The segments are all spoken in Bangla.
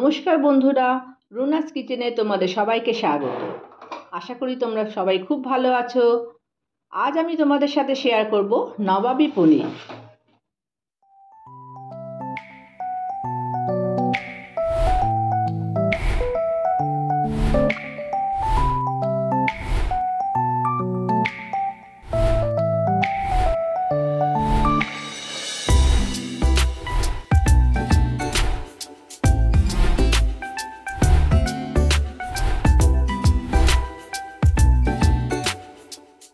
নমস্কার বন্ধুরা, রুনাস কিচেনে তোমাদের সবাইকে স্বাগত। আশা করি তোমরা সবাই খুব ভালো আছো। আজ আমি তোমাদের সাথে শেয়ার করব নবাবী পনির।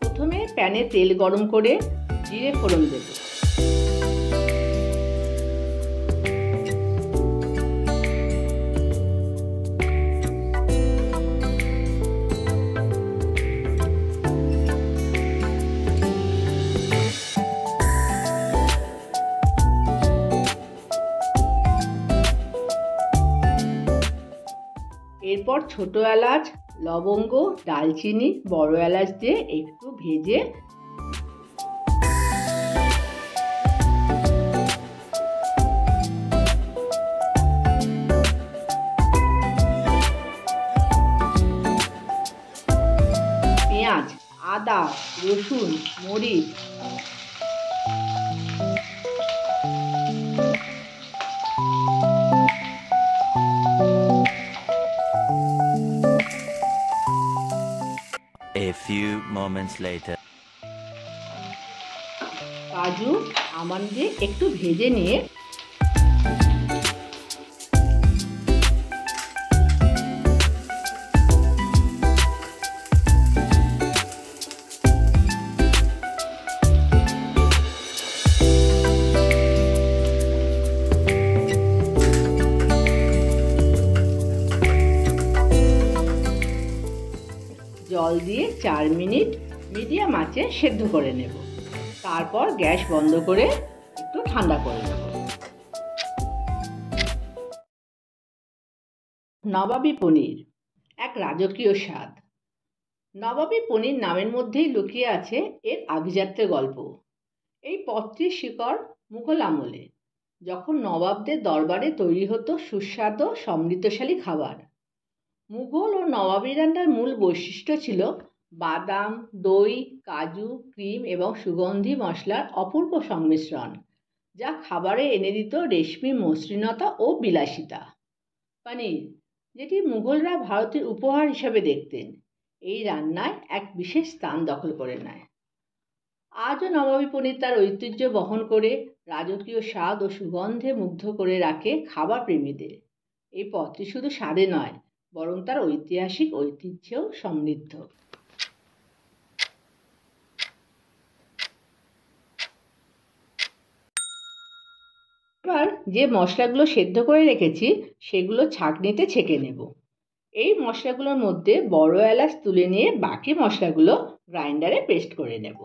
প্রথমে প্যানে তেল গরম করে জিরে ফোড়ন দেব। এরপর ছোট এলাচ, লবঙ্গ, দালচিনি, বড় এলাচ দিয়ে একটু ভেজে পেঁয়াজ, আদা, রসুন, মরিচ, A few moments later. কাজু, আমন্ড দিয়ে একটু ভেজে নিয়ে জল দিয়ে 4 মিনিট মিডিয়াম আঁচে সেদ্ধ করে নেব। তারপর গ্যাস বন্ধ করে একটু ঠান্ডা করে নেব। নবাবী পনির এক রাজকীয় স্বাদ। নবাবী পনির নামের মধ্যেই লুকিয়ে আছে এর আভিজাত্যের গল্প। এই পদটির শিকড় মুঘল আমলে, যখন নবাবদের দরবারে তৈরি হতো সুস্বাদু সমৃদ্ধশালী খাবার। মুঘল ও নবাবী রান্নার মূল বৈশিষ্ট্য ছিল বাদাম, দই, কাজু, ক্রিম এবং সুগন্ধি মশলার অপূর্ব সংমিশ্রণ, যা খাবারে এনে দিত রেশমি মসৃণতা ও বিলাসিতা। পনির, যেটি মুঘলরা ভারতের উপহার হিসেবে দেখতেন, এই রান্নায় এক বিশেষ স্থান দখল করে নেয়। আজও নবাবী পনির তার ঐতিহ্য বহন করে রাজকীয় স্বাদ ও সুগন্ধে মুগ্ধ করে রাখে খাবার প্রেমীদের। এই পদটি শুধু স্বাদে নয়, বরং তার ঐতিহাসিক ঐতিহ্যেও সমৃদ্ধ। এবার যে মশলাগুলো সেদ্ধ করে রেখেছি সেগুলো ছাঁকনিতে ছেঁকে নেব। এই মশলাগুলোর মধ্যে বড় এলাচ তুলে নিয়ে বাকি মশলাগুলো গ্রাইন্ডারে পেস্ট করে নেব।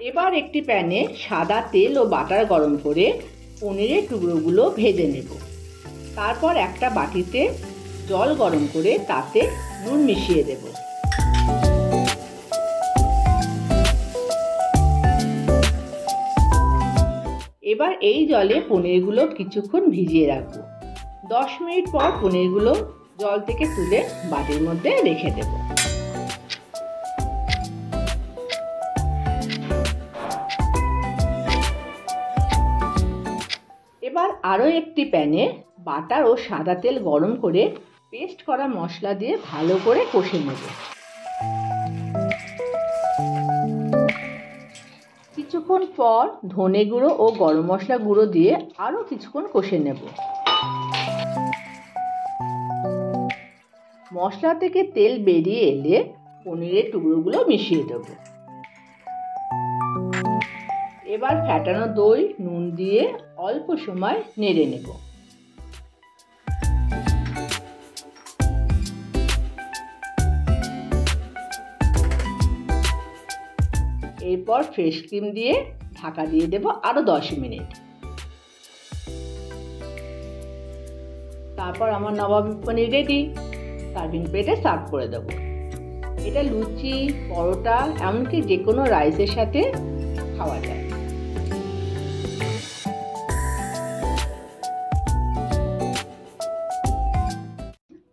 এবার একটি প্যানে সাদা তেল ও বাটার গরম করে পনিরের টুকরোগুলো ভেজে নেব। তারপর একটা বাটিতে জল গরম করে তাতে নুন মিশিয়ে দেব। এবার এই জলে পনিরগুলো কিছুক্ষণ ভিজিয়ে রাখবো। 10 মিনিট পর পনিরগুলো জল থেকে তুলে বাটির মধ্যে রেখে দেব। এবার আরও একটি প্যানে বাটার ও সাদা তেল গরম করে পেস্ট করা মশলা দিয়ে ভালো করে কষে নেব। কিছুক্ষণ পর ধনে গুঁড়ো ও গরম মশলা গুঁড়ো দিয়ে আরও কিছুক্ষণ কষে নেব। মশলা থেকে তেল বেরিয়ে এলে পনিরের টুকরোগুলো মিশিয়ে দেব। এবার ফ্যাটানো দই নুন দিয়ে অল্প সময় নেড়ে নেব। এরপর ফ্রেশ ক্রিম দিয়ে ঢাকা দিয়ে দেব আরো 10 মিনিট। তারপর আমার নবাবী পনির রেডি। সার্ভিং প্লেটে সার্ভ করে দেব। এটা লুচি, পরোটা, এমনকি যে কোনো রাইসের সাথে খাওয়া যায়।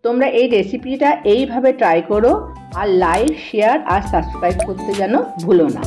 তোমরা এই রেসিপিটা এইভাবে ট্রাই করো, আর লাইক, শেয়ার আর সাবস্ক্রাইব করতে যেন ভুলো না।